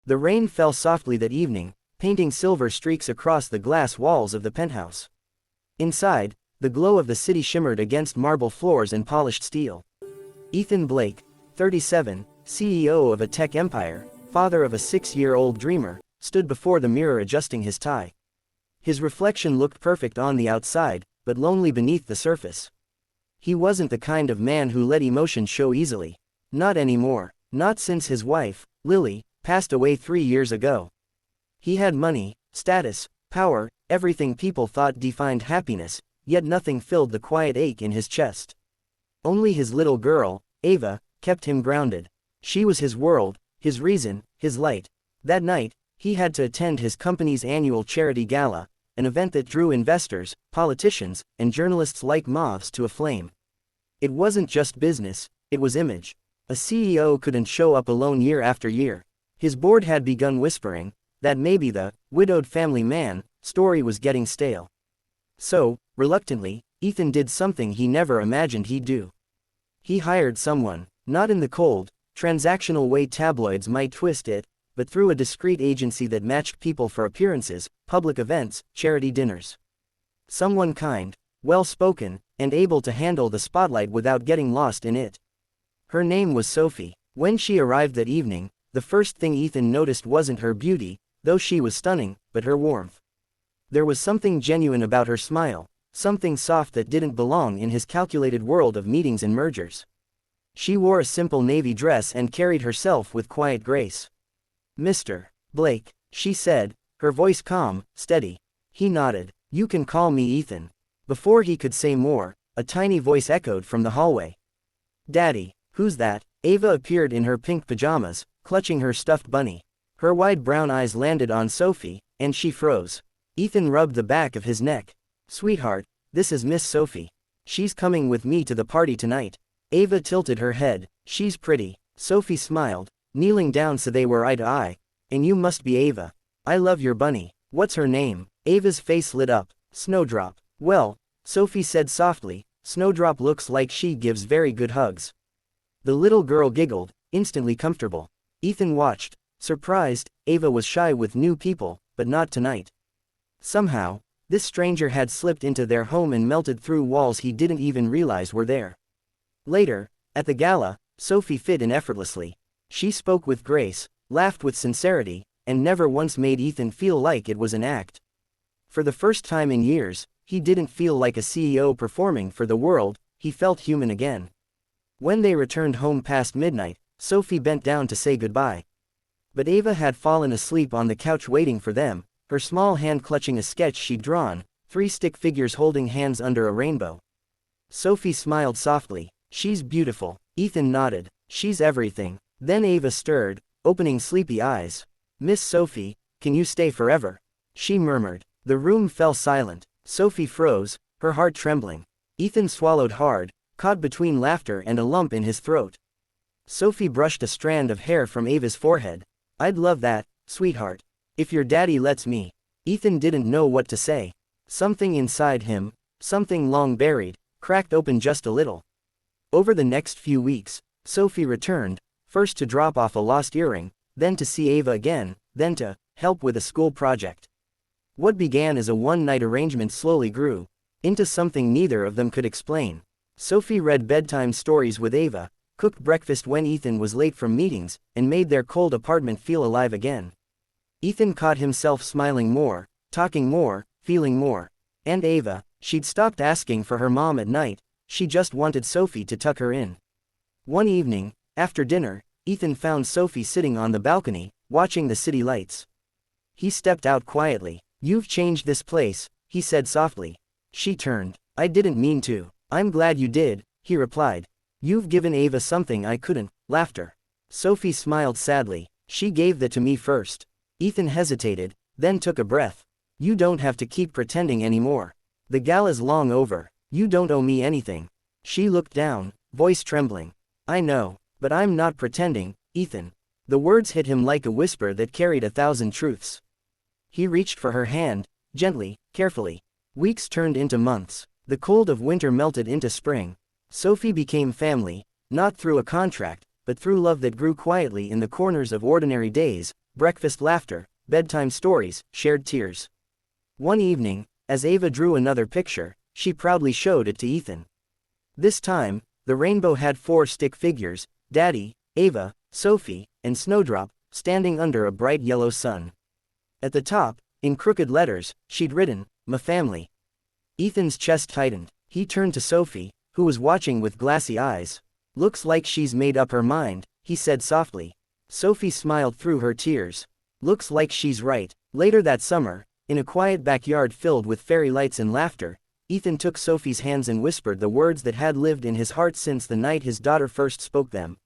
The rain fell softly that evening, painting silver streaks across the glass walls of the penthouse. Inside, the glow of the city shimmered against marble floors and polished steel. Ethan Blake, 37, CEO of a tech empire, father of a 6-year-old dreamer, stood before the mirror adjusting his tie. His reflection looked perfect on the outside, but lonely beneath the surface. He wasn't the kind of man who let emotions show easily. Not anymore. Not since his wife, Lily, passed away 3 years ago. He had money, status, power, everything people thought defined happiness, yet nothing filled the quiet ache in his chest. Only his little girl, Ava, kept him grounded. She was his world, his reason, his light. That night, he had to attend his company's annual charity gala, an event that drew investors, politicians, and journalists like moths to a flame. It wasn't just business, it was image. A CEO couldn't show up alone year after year. His board had begun whispering that maybe the widowed family man story was getting stale. So, reluctantly, Ethan did something he never imagined he'd do. He hired someone, not in the cold, transactional way tabloids might twist it, but through a discreet agency that matched people for appearances, public events, charity dinners. Someone kind, well-spoken, and able to handle the spotlight without getting lost in it. Her name was Sophie. When she arrived that evening, the first thing Ethan noticed wasn't her beauty, though she was stunning, but her warmth. There was something genuine about her smile, something soft that didn't belong in his calculated world of meetings and mergers. She wore a simple navy dress and carried herself with quiet grace. "Mr. Blake," she said, her voice calm, steady. He nodded. "You can call me Ethan." Before he could say more, a tiny voice echoed from the hallway. "Daddy, who's that?" Ava appeared in her pink pajamas, clutching her stuffed bunny. Her wide brown eyes landed on Sophie, and she froze. Ethan rubbed the back of his neck. "Sweetheart, this is Miss Sophie. She's coming with me to the party tonight." Ava tilted her head. "She's pretty." Sophie smiled, kneeling down so they were eye to eye. "And you must be Ava. I love your bunny. What's her name?" Ava's face lit up. "Snowdrop." "Well," Sophie said softly, "Snowdrop looks like she gives very good hugs." The little girl giggled, instantly comfortable. Ethan watched. Surprised, Ava was shy with new people, but not tonight. Somehow, this stranger had slipped into their home and melted through walls he didn't even realize were there. Later, at the gala, Sophie fit in effortlessly. She spoke with grace, laughed with sincerity, and never once made Ethan feel like it was an act. For the first time in years, he didn't feel like a CEO performing for the world, he felt human again. When they returned home past midnight, Sophie bent down to say goodbye. But Ava had fallen asleep on the couch waiting for them, her small hand clutching a sketch she'd drawn, 3 stick figures holding hands under a rainbow. Sophie smiled softly. "She's beautiful." Ethan nodded. "She's everything." Then Ava stirred, opening sleepy eyes. "Miss Sophie, can you stay forever?" she murmured. The room fell silent. Sophie froze, her heart trembling. Ethan swallowed hard, caught between laughter and a lump in his throat. Sophie brushed a strand of hair from Ava's forehead. "I'd love that, sweetheart. If your daddy lets me." Ethan didn't know what to say. Something inside him, something long buried, cracked open just a little. Over the next few weeks, Sophie returned, first to drop off a lost earring, then to see Ava again, then to help with a school project. What began as a one-night arrangement slowly grew into something neither of them could explain. Sophie read bedtime stories with Ava, cooked breakfast when Ethan was late from meetings, and made their cold apartment feel alive again. Ethan caught himself smiling more, talking more, feeling more. And Ava, she'd stopped asking for her mom at night, she just wanted Sophie to tuck her in. One evening, after dinner, Ethan found Sophie sitting on the balcony, watching the city lights. He stepped out quietly. "You've changed this place," he said softly. She turned. "I didn't mean to." "I'm glad you did," he replied. "You've given Ava something I couldn't." Laughter. Sophie smiled sadly. "She gave that to me first." Ethan hesitated, then took a breath. "You don't have to keep pretending anymore. The gala's long over. You don't owe me anything." She looked down, voice trembling. "I know, but I'm not pretending, Ethan." The words hit him like a whisper that carried 1,000 truths. He reached for her hand, gently, carefully. Weeks turned into months. The cold of winter melted into spring. Sophie became family, not through a contract, but through love that grew quietly in the corners of ordinary days, breakfast laughter, bedtime stories, shared tears. One evening, as Ava drew another picture, she proudly showed it to Ethan. This time, the rainbow had 4 stick figures: Daddy, Ava, Sophie, and Snowdrop, standing under a bright yellow sun. At the top, in crooked letters, she'd written, "My family." Ethan's chest tightened. He turned to Sophie, who was watching with glassy eyes. "Looks like she's made up her mind," he said softly. Sophie smiled through her tears. "Looks like she's right." Later that summer, in a quiet backyard filled with fairy lights and laughter, Ethan took Sophie's hands and whispered the words that had lived in his heart since the night his daughter first spoke them.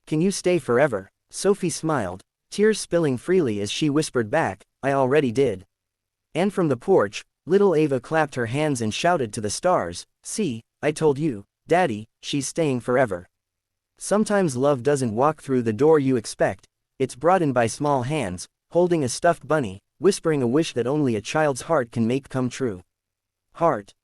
"Can you stay forever?" Sophie smiled, tears spilling freely as she whispered back, "I already did." And from the porch, little Ava clapped her hands and shouted to the stars, "See, I told you, Daddy, she's staying forever." Sometimes love doesn't walk through the door you expect, it's brought in by small hands, holding a stuffed bunny, whispering a wish that only a child's heart can make come true. Heart.